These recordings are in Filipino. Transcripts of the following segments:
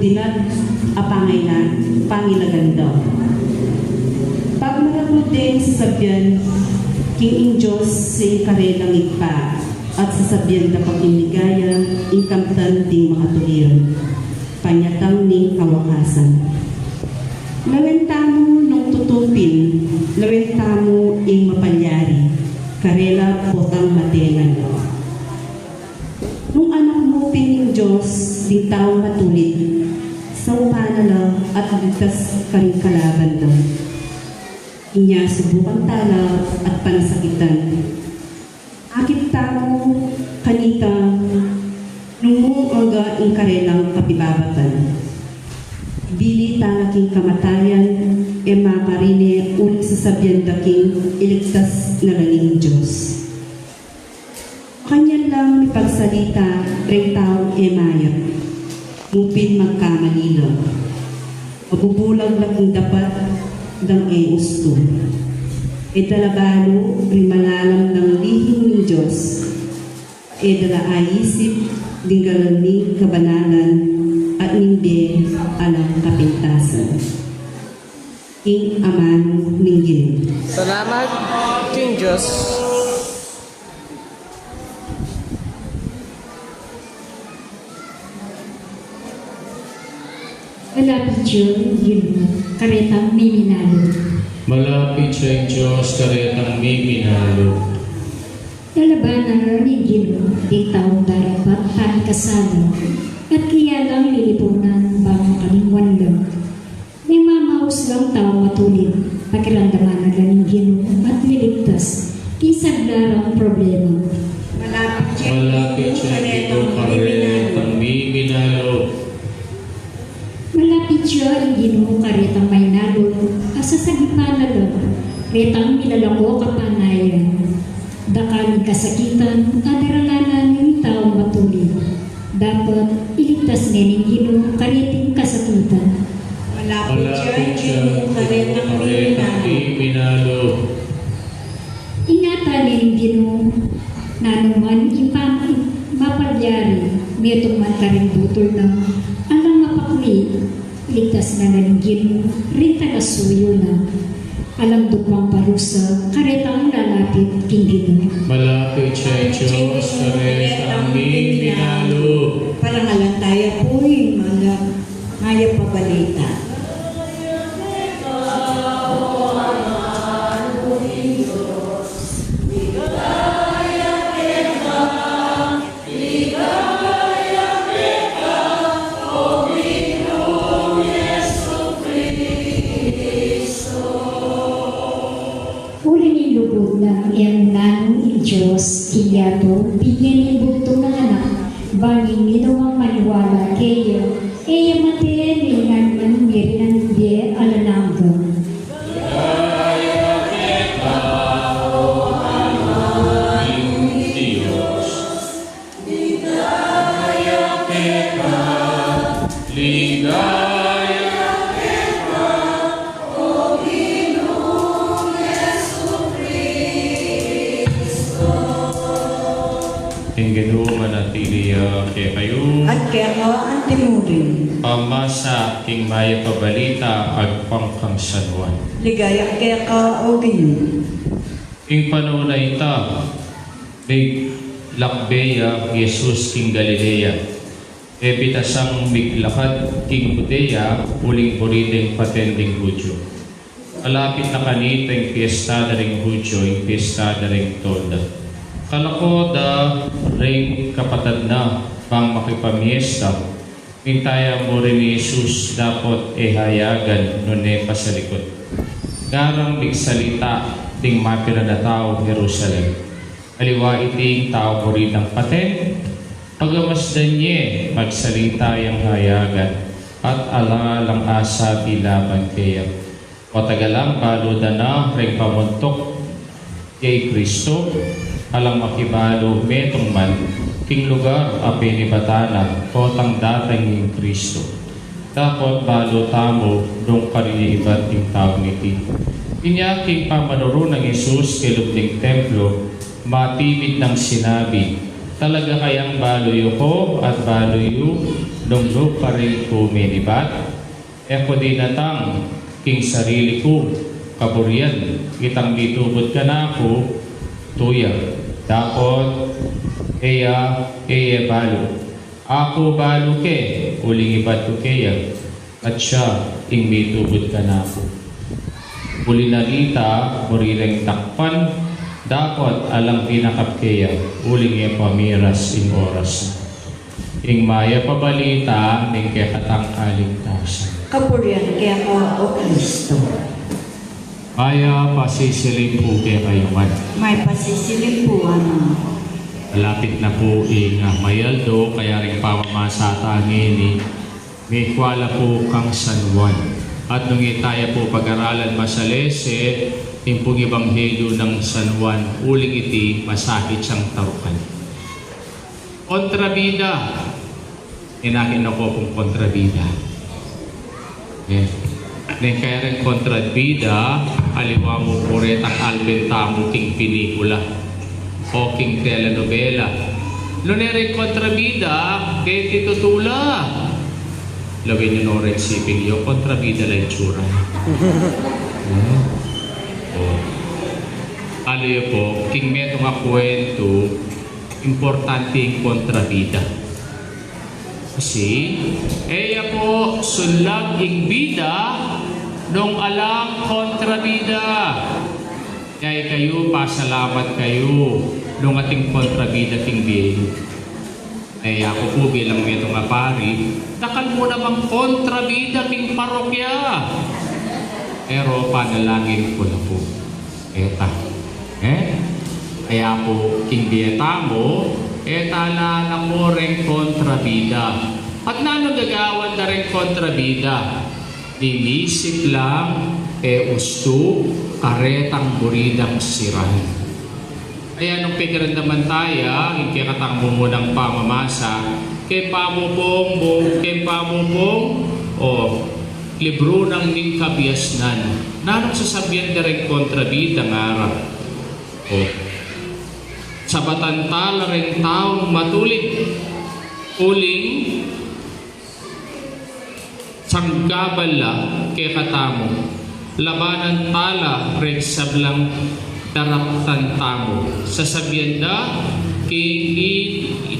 dinat apangay na pangilaganda. Pag marapod din sasabyan, king ing Diyos sa karelang igpa, at sasabyan na pagkinigaya, ingkamtan ding makatuliran, panyatang ning kawakasan. Lawentamo nung tutupin, lawentamo ing mapalyari, karela potang matengan. Nung anak mo pining Diyos, ding taong matulit, sa umanala at ligtas karing kalaban na. Inya subukan tala at panasakitan. Akit tamo kanita, nung mong aga ing karelang kapibabatan. Bili tanaking kamatayan, e mamarine ulit sasabyan daking iligtas na langing Diyos. Kanyan lang may pagsalita, ring taong emayak, mupin magkamalila. Mabubulang laking dapat ng gusto. E dalabalo, ring malalam ng lihim ng Diyos. E dalaayisip, dinggalan ni kabanalan, at hindi alang kapintasan. Ing aman ninggin. Salamat, King Diyos. Malapit yun, karetang miminalo. Malapit siya ang Diyos, karetang miminalo. Lalabanan rin yun, di taong darapat panikasalo. At kaya lang lilipunan bang makalingwan lang. May mamaus lang taong matulit, pakiramdaman na ganing Ginoo at liligtas, kisaglarang problema. Malapit siya ang Ginoo, karetang miminalo. Malapit siya ang Ginoo karetang may nalo, asa sa gipana lang, retang nilalako kapanayan. Dakaling kasakitan, kadaralanan ng taong matulit. Dapat iligtas nining Ginoo kareting kasakitan. Malapit siya ang Ginoo, karetang miminalo. Ingatan nining Ginoo, nanuman mapalyari, metong man karing butol ng alang mapakli, iligtas na nining Ginoo, rin tagasuyo na. Alam dukmang parusa, karetang lalapit king Ginoo. Malapit siya ang Diyos, karetang miminalo. Parangalan tayo po'y ngaya pabalita. Uli ni lubog ng iyang nanong Diyos, kiyato, bigyan ni bugtong ng anak, banging ninawang maniwala kayo, e mate lingan man mirin de alanangga. Ginoo manatiliya kay kayo. At kaya ka ang timurin. Ama sa ating maya pabalita ag pangkang sanwan. Ligaya kaya ka o Ginoo. Ing panahon na ita, may lakbeya Jesus king Galilea. E bitasang miglakad king Judea, uling burideng patending Hudyo. Alapit na kanita yung piyesta na ring Hudyo, yung piyesta na ring Toda. Kalako da ring kapatad na pang makipamiesta, pintaya mo rin ni Jesus dapat hayagan nun pasalikod. Garang bigsalita ting mapira na tao Jerusalem. Aliwa iting tao mo rin ng paten, pagamasdan niya magsalita yung hayagan at alang asa tilaban kaya. O tagalang baludan na ring pamuntok kay Kristo, alang makibalo metong man king lugar api ni batana kotang datang ng Kristo. Dapat balo tamo dong kariniibat ting tao niti. Inya king pamanuro ng Jesus kilubling templo, matibit ng sinabi, Talaga kayang baluyo ko at baluyo lunglo pa rin ko menibat. Eko di natang king sarili ko kaburian. Kitang ditubot ka na ako tuya. Dapot eya balo. Ako balo ke uling ibat ko keya. At siya ing mitubot ka na ako. Uli nalita murireng takpan. Dapat alang pinakap kaya uling e pamiras ing oras. Ing maya pabalita ning kekatang aligtasan. Kapurian kaya ka o Kristo. Maya pasisilip po kaya kayo man. May pasisilipuan mo. Malapit na po ing mayaldo kaya rin pamamasatangin ni may kwala po kang San Juan. At nung itaya po pag-aralan masalese, yung pong ebanghelyo ng San Juan, uling iti masakit siyang tarukan. Kontrabida. Inakin ako pong kontrabida. Kaya rin kontrabida, aliwa mo po rin ang albentamo king pelikula o king telenovela. Lunere kontrabida, kaya titutula. Lawin yung orange siping yung kontrabida lang tsura. Aliyo po, king meto nga kwento, importante yung kontrabida. Kasi, eya po, sulag yung bida, nung alang kontrabida. Kaya kayo, pasalamat kayo, nung ating kontrabida king biyayo. Kaya ako po bilang meto nga pari, takal mo namang kontrabida king parokya. Pero panalangin ko na po. Eta. Kaya po, king dieta mo, etala na mo rin kontrabida. At nano gagawan na rin kontrabida. Dinisip lang, usto, karetang buridang siran. Kaya nung pikirandaman tayo, hindi katang bumunang pamamasa, kay pamupong, libro ng ning kabiasnan. Nanong sasabihan na rin kontrabida ng araw. Sa batantala rin taong matulit, uling, sanggabala kay katamo, labanan tala rin sablang daraptan tamo. Sasabihan na,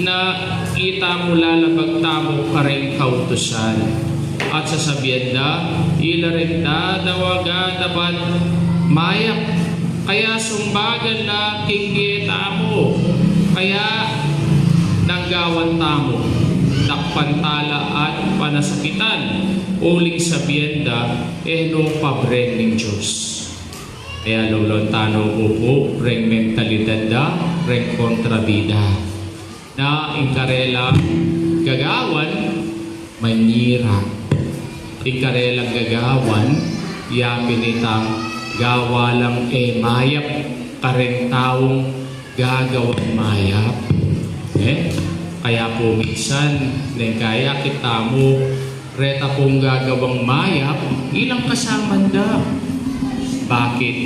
na kita mo lalabag tamo ka rin kautusan. At sasabihan na, ila rin na dawaga dapat mayak. Kaya sumbagan na king dieta mo. Kaya nanggawan tamo. Nakpantala at panasakitan. Uling sabihan na, no pabren ng Diyos. Kaya lulantano ko po, reng mentalidad da, reng kontrabida. Na inkarela gagawan, manira. Inkarelang gagawan, yapinitang gawa lang mayap, kareng taong gagawang mayap. Kaya po minsan, kaya kita mo, reta pong gagawang mayap, ilang kasamanda. Bakit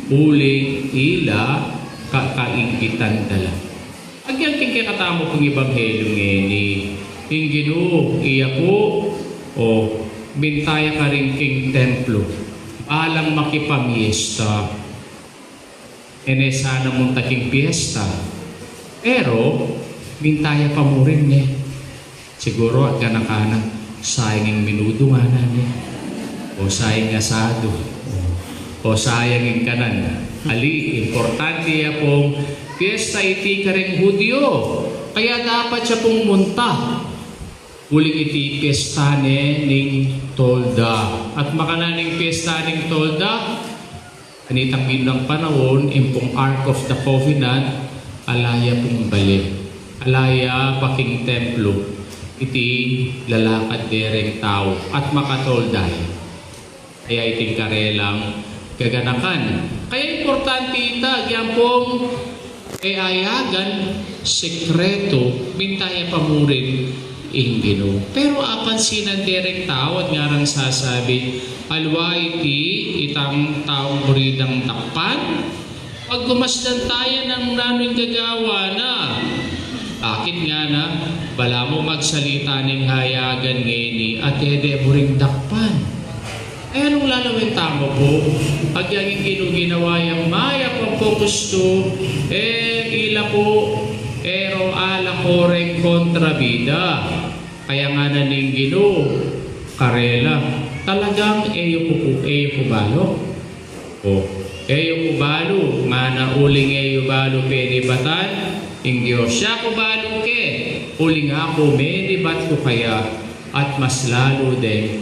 uling ila kakainggitan dala? Agyan kikatamo kong ebanghelyo ngeni. Ingino, iya po, bintaya ka rin king templo. Alang makipamiesta. Sana mong taking piesta. Pero, bintaya pa mo rin siguro at ganakanan, sayang yung minudo nga na o sayang asado. O sayangin ka na. Ali, importante ya pong fiesta iti ka rin Hudyo. Kaya dapat siya pong munta. Uling iti fiesta ning tolda. At makananing fiesta ning tolda, anitang bilang panahon, impong Ark of the Covenant, alaya pong balik. Alaya paking templo. Iti lalakad dereng tao at makatolday. Kaya iting karelang gaganakan. Kaya importante ita, yan pong ayagan, sekreto, bintaya pamurin ingino. Pero apan sinan derek tao at nga rang sasabi, alwa iti itang taong buridang takpan. Pag gumasdan tayo ng nano'y gagawa na, Akit nga na, bala mo magsalita ng hayagan ngini at ede mo ring dakpan. Ay anong lalawin tamo po? Pag yung ginawa yung maya pagkukusto, ila po, ero ala koreng kontrabida. Kaya nga naning gino, karela, talagang eyo kubalo. O, eyo kubalo, nga na uling eyo balo penibatan, ingyo siya kubalo ke, uling ako menibat ko kaya, at mas lalo din,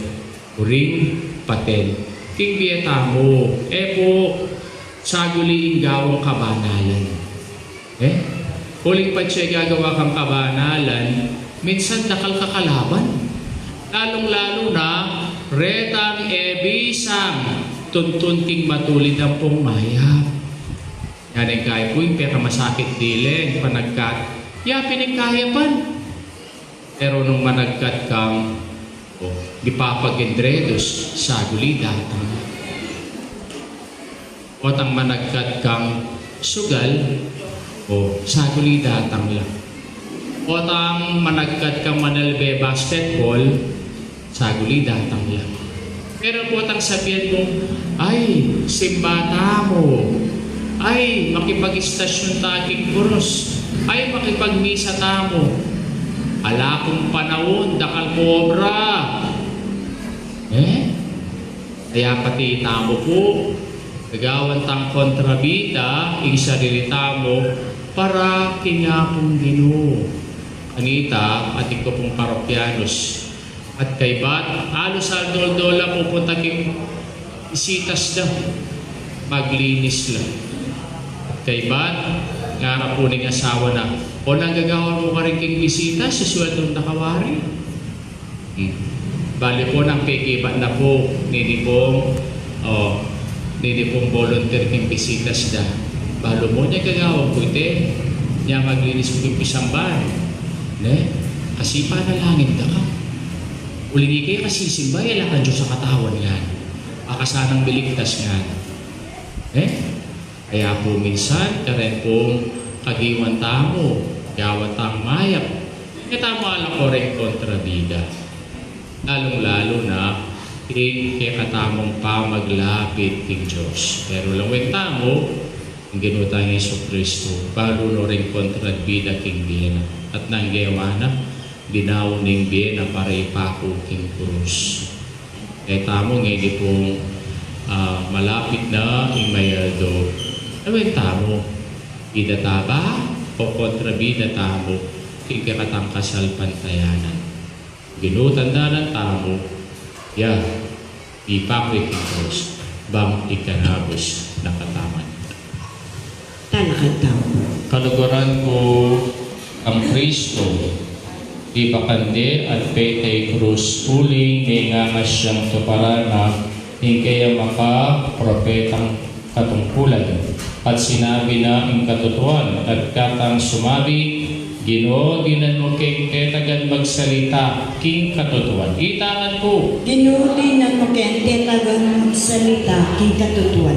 uring paten. King biyeta mo, po, saguli ingawang kabanalan. Uling pa siya gagawa kang kabanalan, minsan nakal kakalaban. Lalong-lalo na, retang ebisang tuntunting matulid ang pong mayap. Yan ang kaya po yung pera masakit dileng, panagkat, pinagkayapan. Pero nung managkat kang, gipapagindredos, saguli datang. O tang managkat kang sugal, saguli datang lang. O tang managkat kang manalbe basketball, saguli datang lang. Pero po tang sabihin mo, ay, simbata mo, ay, makipag-istasyon taking kuros, ay, makipag-misa tamo, ala kong panahon, dakal mo obra. Kaya pati tamo po, nagawan tang kontrabida, isarilita mo, para kinapong Ginoo. Anita, ating ko pong parokyanos. At kay Bat, alos sa doldola pupunta king isitas daw. Maglinis lang. At kay Bat, ngara po ning asawa na, o nanggagawa mo ka rin king bisita sa sweltong nakawari. Bali po nang pikibat na po, nini pong volunteer king bisitas da. Balo mo niya gagawa po ite, niya maglinis po king pisamban. Kasi panalangin da ka. Uli kayo kasi simba, yala ka Diyos sa katawan yan. Akasanang biligtas yan. Kaya po minsan, karen pong kagiwan tamo, gawat ang mayap. Kita mo alam ko rin kontrabida. Lalong-lalo na, kaya katamong pamaglapit king Diyos. Pero langweng tamo, ang ginutang Yesu Kristo, balo no rin kontrabida king Biyena. At nanggawa na, dinauning Biyena para ipako king krus. Kaya tamo ngayon pong malapit na imayaldo. Awin tamo, ida taba o kontrabida tamo, kikakatang kasal pantayanan. Ginutanda ng tamo, ipako king krus, bang ikanabos na kataman. Talakad tamo. Kaluguran ko ang Kristo, di bakande at petay krus uling nengangas siyang tuparana hingkaya maka propetang katungkulan at sinabi na ang katutuan at katang sumabi Ginoo dinan mo king ketagan magsalita king katutuan. Itangan ko. Ginuli na mo kente tagang magsalita king katutuan.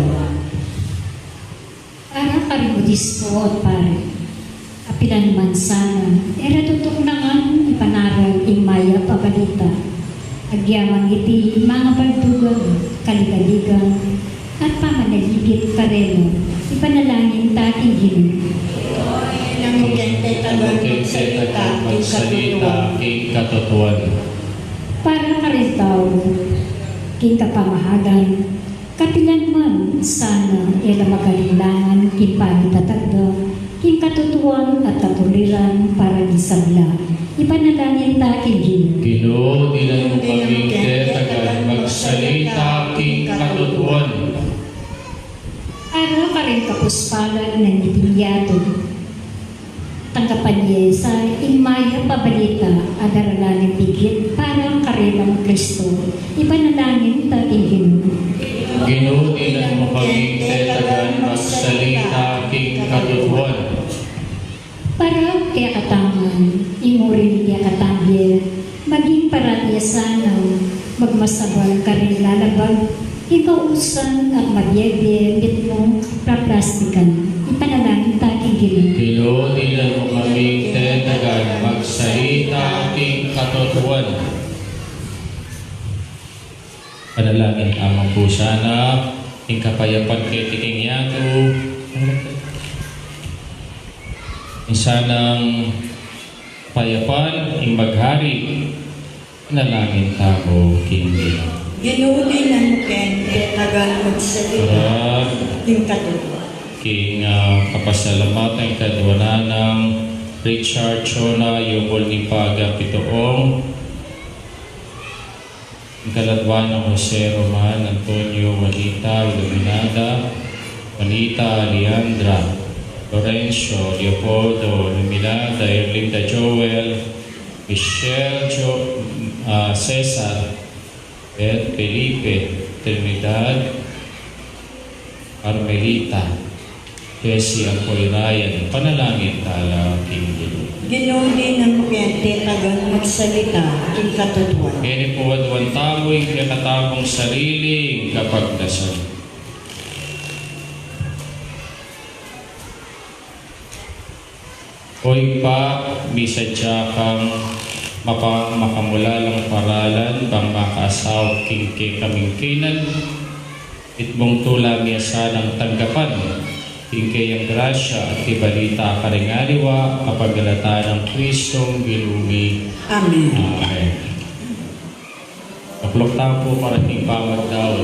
Para paribudisto at pare, apilan man sana, tutok na nga ipanaral imaya pabalita. Agyamang iti mga pagdugang, kaligaligang, at pamanaligit kareno, ipanalangin taking Ginoo. Na mo kente tagang magsalita king katutuan. Para karitaw, king kapamahagan, kapilan man sana magalilangan king panitatagda, king katutuan at katuliran para di sabla. Ipanalangin taking Ginoo. Ginoo, dinan mo kaming ketagan magsalita king katutuan. Para ka rin kapuspalan ng ipinyato. Tanggapan niya sa imaya pabalita adaralaning bigit para karelang Kristo. Ipanalangin taking Ginoo. Ginoo, dinan mo kaming ketagan magsalita king katutuan. Para kaya kataman, imurin kaya katangye, maging paratiya sana, magmasabal ka rin lalabag, ikausan at magyebe, bitmong praplastikan. Ipanalangin taking Ginoo. Ginoo, dinan mo kaming ketagan katuan. Panalangin amang pusa na ing kapayapan kay tiking yato. Insanang payapan ing maghari. Panalangin tamo kindi. Ginuudi na mo kente tagalog sa lita. Yung katulad. King kapasalamatan kadwana ng Richard Chona Yobol ni Paga Pitoong, ang kaladwa ng Jose Roman Antonio Juanita Iluminada, Juanita Leandra Lorenzo Leopoldo Lumilada, Erlinda Joel, Michelle Cesar at Felipe Trinidad Carmelita Jesse Apoy Ryan, panalangin tala King Gilo. Ginuudi na mo kente tagalog sa lita. Yung katulad. Kini po adwan tamoy kakatabong sariling kapagdasal. Hoy pa, misadya kang makamulalang paralan bang makaasaw king kamingkinan itmong tula miya sanang tanggapan tingkay ang grasya at ibalita karingaliwa kapagalata ng Kristong Gilumi. Amen. Amen. Kaplok tayo po para ting pamagdaw.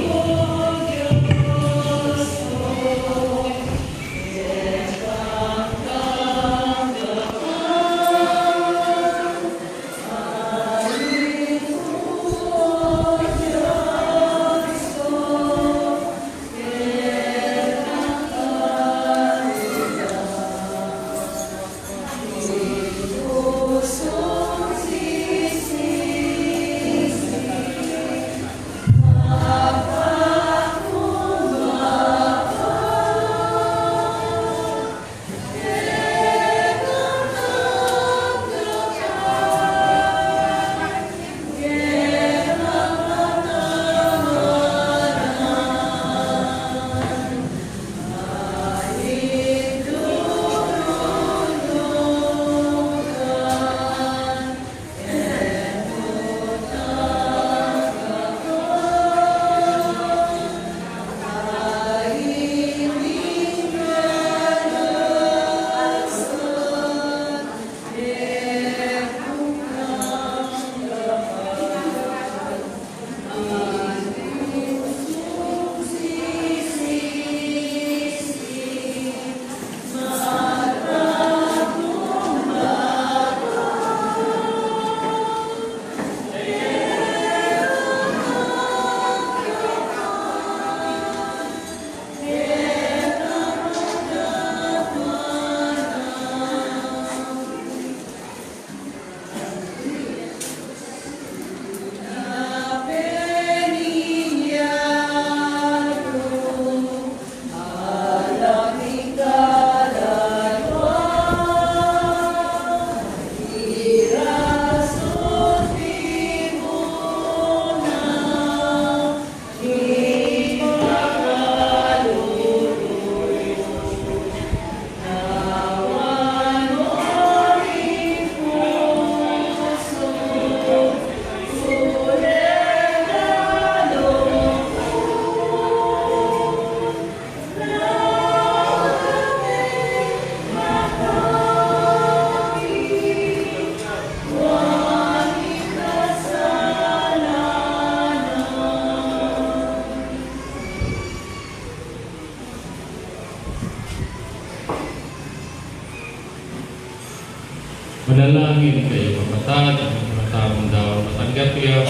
Manalangin kayo kapatad, ang matamang daw, matanggap niya,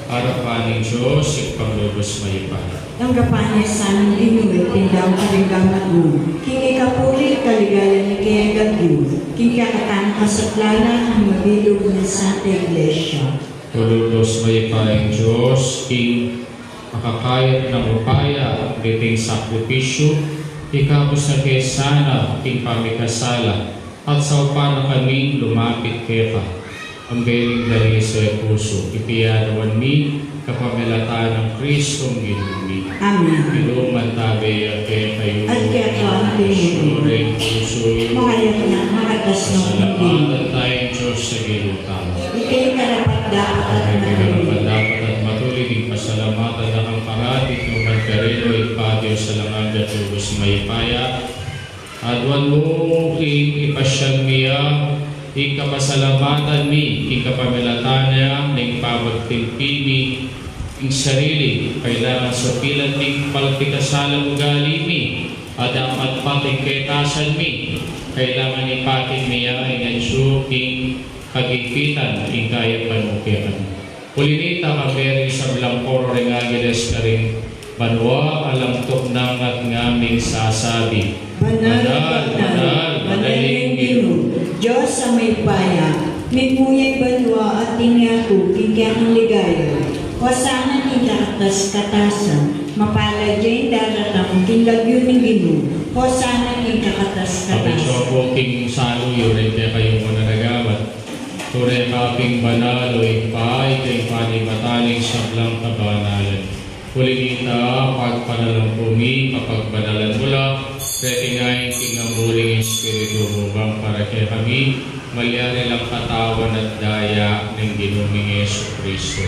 harapan ng Diyos, ipang-lubos mayipan. Tanggapan niya sa aming inuwi, tindaw kaligamat mo. King ikapuli, kaligayan ni Kaya Gagyo. King kakatang kasaklala, ang mabilog niya sa ating iglesia. Lubos mayipan ng Diyos, King makakayat ng upaya, biting sakripisyo, ikapos na kesana, King pamikasala, at sa upana kami lumapit keka. Ang beling dali sa puso, ipiyanawan mi, kapamilata ng Kristong Gilumi. Amen. Iluman tabi at kayo, At kaya ito ang pinili. suring puso, Mahayag na, makatas ng hindi. salamatan tayong Diyos sa gilutan. Ikay karapat dapat at matuloy. dapat at matuloy din pasalamatan na ang parating ng magkarino ipatyo sa langag at lubos may paya. At mo ipasyag miya, ikapasalamatan mi, ikapamilatanya, ning pamagtimpimi, ing sarili, kailangan supilan ning paltikasalang ugali mi, at dapat patingketasan mi, kailangan ipatin miya, ingansyo, ing kagipitan, ing kaya panukiran. Kulinita kaberi sa blangkoro ring agiles ka rin, banwa alam tuknang at ngaming sasabi. Banal, madaling Ginoo, Diyos sa may paya, may muyay banwa at tinyato, kikiyang ligaya. Wasana tindakas katasan, mapalad yung daratang kinlagyo ng Ginoo. Wasana tindakas Kapit katasan. siya po king saluyo rin kaya kayo muna nagamat. Ture kaping banalo ipay kay panibataling sablang kabanalan. Kulinita, pagpanalang pumi, kapagbanalan mula, retingayin tingamuling espiritu mubang para kay kami, malyari lang katawan at daya ng ginuming Yesu Kristo.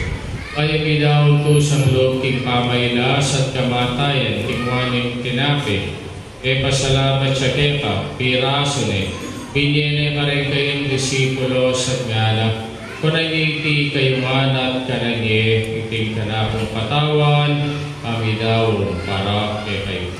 Kaya bidaw to sa loob king pamaylas at kamatayan, tingwaning tinapi, pasalamat siya keka, piraso pinyen ka rin kayong disipulo sa ngala, kunayiti kayo man at kananye, iting kanapong patawan, kami daw para kay kayo.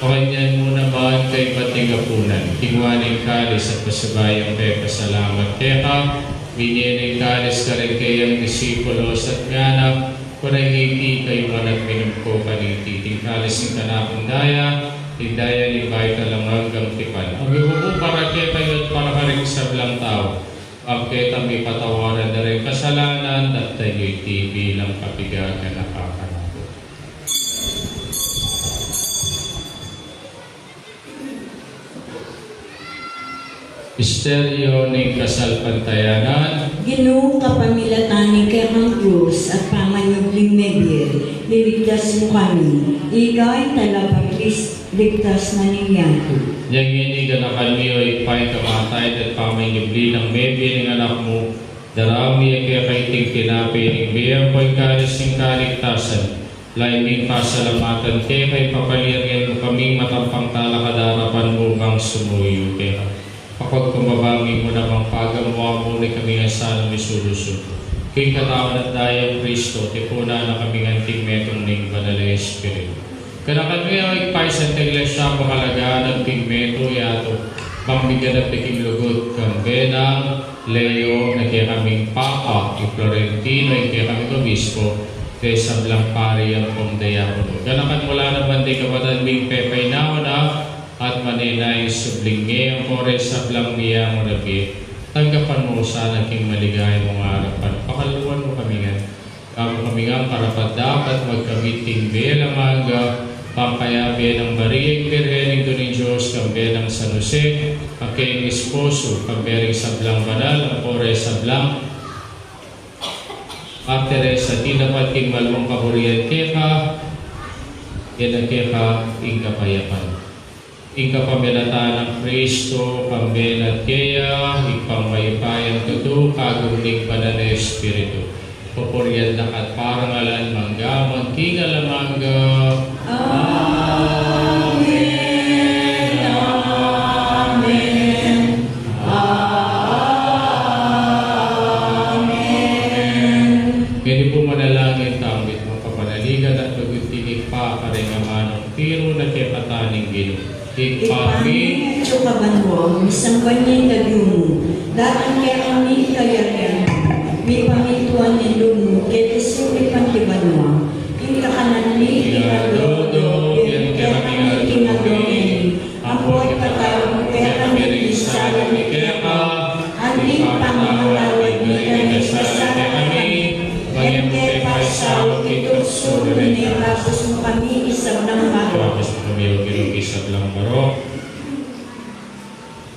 Pakanyan mo naman kay Patigapunan, tingwaning kalis at pasabayang kay pasalamat keka, binyenay kalis ka rin kayang disipulos at ngana, kunayiti kayo man at minumpo kaniti, tingkalis ng kanapong daya, hindaya ni Baita lang hanggang tipan. Ang ibubo para kay kayo at para ka rin sa blang tao, ang kita may patawaran na rin kasalanan at tayo'y bilang kapigagan na kakanapon. Misteryo ng kasalpantayanan, Ginoo kapamilatanin kay ang krus at pamanyog limebir, liligtas mo kami. Igay talabang ligtas na ninyato. yang ini ganakan mo ay pay kamatay at pamangibli ng mebi ng anak mo, darami ay kaya kaiting tinapi ng biyang ko'y kalis ng kaligtasan, laiming pasalamatan kaya kay papalirian mo kaming matampang talakadarapan mo kang sumuyo kaya. Kapag kumabangin mo namang pagamuha mo ni kami nga sana misuluso. King katawan at dayang Kristo, tipuna na kami nganting metong ning banal na Espiritu. Kanakan mo yung ipaisan ng iglesia makalagaan ng king meto yato, pambigyan at piking lugot kang Benang, Leo, na kaya kaming Papa, yung Florentino, yung kaya kaming Obispo, kaya sablang pari ang pumdayakono. Kanakan mula naman di kapatan ming pepay na at maninay sublingi ang kore sa blang niya mo nabi, tanggapan mo sana king maligay mong harapan. Pakaluan mo kami nga. Kami nga karapat dapat magkamiting belang aga, pampayabi ng Maria Birhening Doon Diyos, kambe ng San Jose, aking esposo, kambering sa blang banal, ang kore sa blang. Martire sa tinapat king malwang kaburian keka, yan ang keka ing kapayapan. Ika pamilata ng Kristo, pambelat kaya, ipangmaypayang tuto, kagumling pa na Espiritu. Pupurian na at parangalan mangga, magkingalamangga. Amen. Amen. Amen. Kaya po manalangin tambit mo kapanaligan at magutinig pa karengaman ng tiro na kepataning Ginoo. Ipami at sukabanwang, isang banyin na lumo, datan kaya kami kayarian, may pamituan ni lumo, kaya isuri pantibanwang, yung kakanan ni Iradodo, yung kaya kami kinagawin, ang buhay patawang kaya kami isara ni Keka, anting pangangawin ni kami kasara kami, kaya kaya pasaw ito suri ni Rapos mo kami isang ng maro. Isab lang marok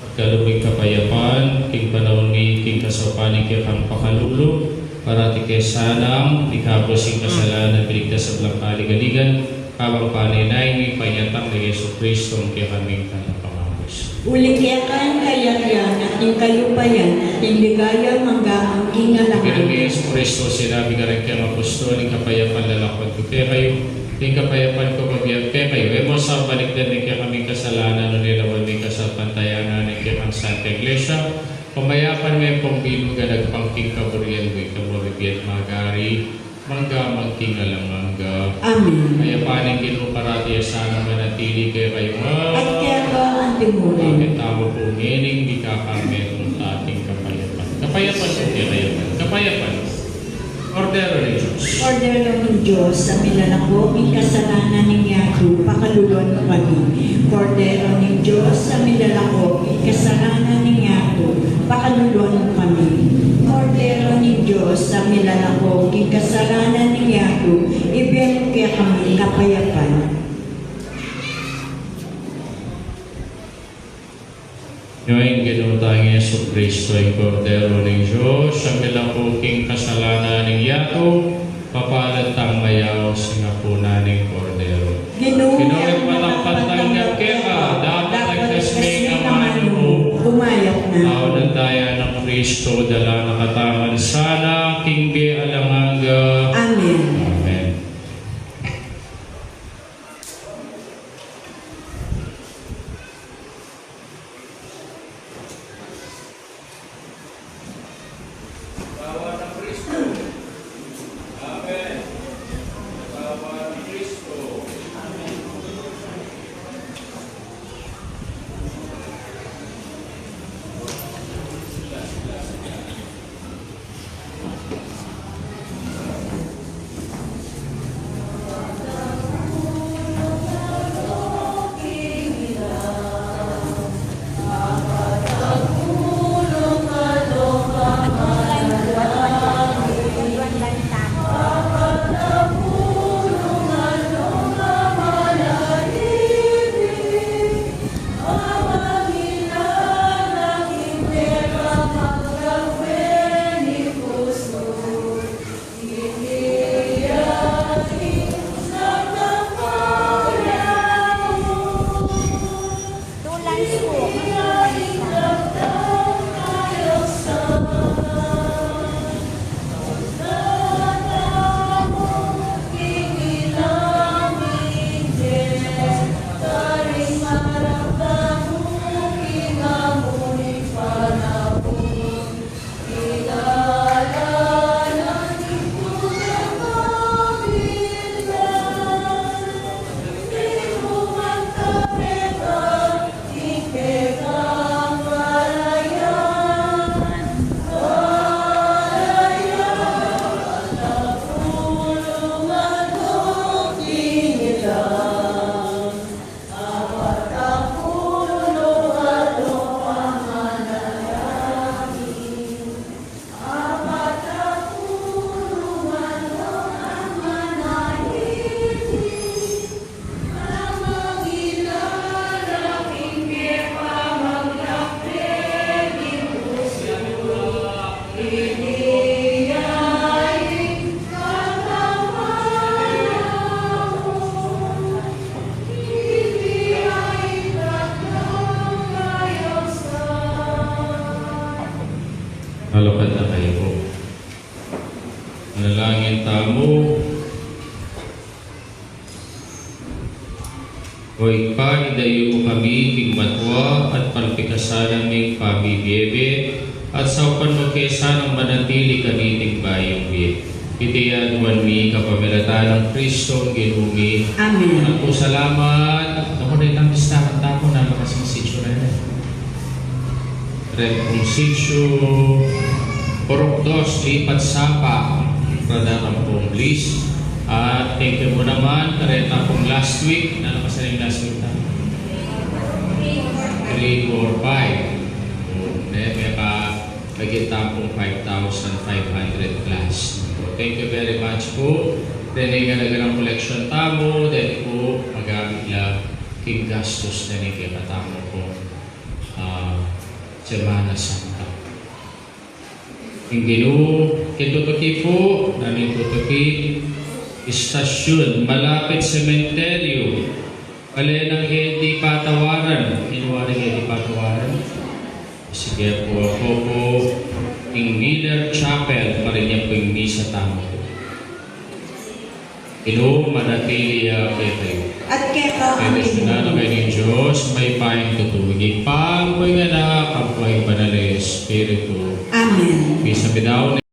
at kalubing kapayapan king panahon ni king kasapaning kaya kang pakalulu para ti kesanang ikapos yung kasalanan piligtas sa belang kaligaligan habang paninay ni panyatang ni Yesu Kristo ang kaya kaming kanapangabos. Uli kaya kan kayarian at yung kalupayan at yung ligaya hanggang ang Kaya kinalaman. ni Yesu Kristo sinabi ka rin kaya apostol, yung kapayapan lalakad ko kaya kayo, yung kapayapan ko mabiyag kaya kayo. E mo sa balik din ni kaya kaming kasalanan o nilawan ni kasapantayanan ni kaya ang Santa Iglesia. Pamayapan may pangbinuga nagpangking kaburian mo ikaburibiyat magari, mangga magking alamangga. Amen. Kaya paning ginuparati sana manatili kayo kayo At kaya ba ang timurin? bakit tamo po ngining di kakameron sa ating kapayapan. Kapayapan po kayapan. Kapayapan. Ordero ni Diyos. Ordero ng Diyos sa milalako, may kasalanan ng yato, pakalulon kami. Ordero ng Diyos sa milalako, may kasalanan ng yato, pakalulon kami. Ordero ng Diyos sa milalako, may kasalanan ng yato, ibigay kaya kami kapayapan. Ngayon, ginutang Yesu Kristo ay Kordero ng Diyos, sa milakuking kasalanan ng yato, papalatang mayaw sa ngapuna ng Kordero. Ginulit malapatang gapkera, dapat nagkasming ang manyo. Umayok na. Tao ng daya ng Kristo, dala nakatangan sana, kinggi alamanga. Amen. Amen. Malapad na kayo. Manalangin tamo. O ikpa, idayo mo kami, tigmatwa at palpikasan ng pabibiyebe at sa upan mo kesa ng manatili kaniting bayong biyet. Itiyan mi kapamilatan ng Kristo ang ginumi. Amen. At po salamat. Ako na ilang listahan tapo na lakas ng sityo na yun. Red kong sityo. Porok dos, lipat sapa. Radakang pong list. At thank you mo naman, kareta pong last week. Ano pa sa rin last week na? 3, 4, 5. May pagkita pong 5,500 plus. Thank you very much po. Then ay ganagang collection tamo. Then po, magamit lang king gastos na ni kaya tamo po. Semana Santa. Yung ginu, kitutuki po, namin tutuki. Istasyon, malapit sementeryo. Kalenang edi patawaran. Inuwaring edi patawaran. Sige po ako po. King Miller Chapel, parinya po yung misa tamo. Ino, manatili kayo. At kaya Kaya sinano kayo ni Diyos, may paing tutugig. Pagpay nga na, kapay banal Espiritu. Amen. Bisa bidaw